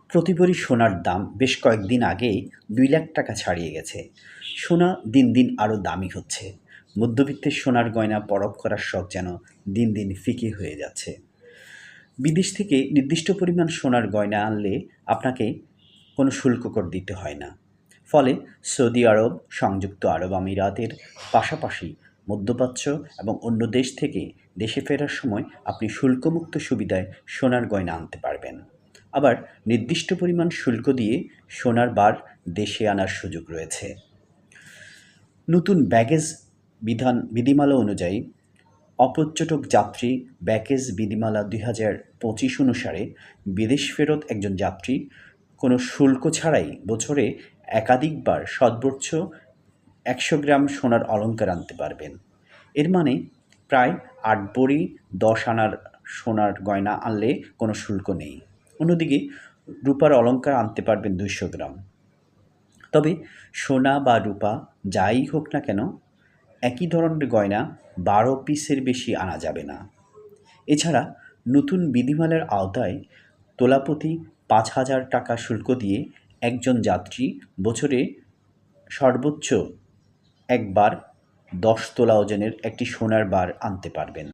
প্রতি ভরি সোনার দাম বেশ কয়েকদিন আগেই ২ লাখ টাকা ছাড়িয়ে গেছে। সোনা দিন দিন আরও দামি হচ্ছে। মধ্যবিত্তের সোনার গয়না পরখ করার শখ যেন দিন দিন ফিকে হয়ে যাচ্ছে। বিদেশ থেকে নির্দিষ্ট পরিমাণ সোনার গয়না আনলে আপনাকে কোনো শুল্ক কর দিতে হয় না। ফলে সৌদি আরব, সংযুক্ত আরব আমিরাতের পাশাপাশি মধ্যপ্রাচ্য এবং অন্য দেশ থেকে দেশে ফেরার সময় আপনি শুল্কমুক্ত সুবিধায় সোনার গয়না আনতে পারবেন। আবার নির্দিষ্ট পরিমাণ শুল্ক দিয়ে সোনার বার দেশে আনার সুযোগ রয়েছে। নতুন ব্যাগেজ বিধিমালা অনুযায়ী অপর্যটক যাত্রী ব্যাগেজ বিধিমালা ২০২৫ অনুসারে বিদেশ ফেরত একজন যাত্রী কোনো শুল্ক ছাড়াই বছরে একাধিকবার সর্বোচ্চ ১০০ গ্রাম সোনার অলংকার আনতে পারবেন। এর মানে প্রায় ৮ ভরি ১০ আনার সোনার গয়না আনলে কোনো শুল্ক নেই। অন্যদিকে রূপার অলংকার আনতে পারবেন ২০০ গ্রাম। তবে সোনা বা রূপা যাই হোক না কেন, একই ধরনের গয়না ১২ পিসের বেশি আনা যাবে না। এছাড়া নতুন বিধিমালার আওতায় তোলাপ্রতি ৫,০০০ টাকা শুল্ক দিয়ে একজন যাত্রী বছরে সর্বোচ্চ একবার ১০ তোলা ওজনের একটি সোনার বার আনতে পারবেন।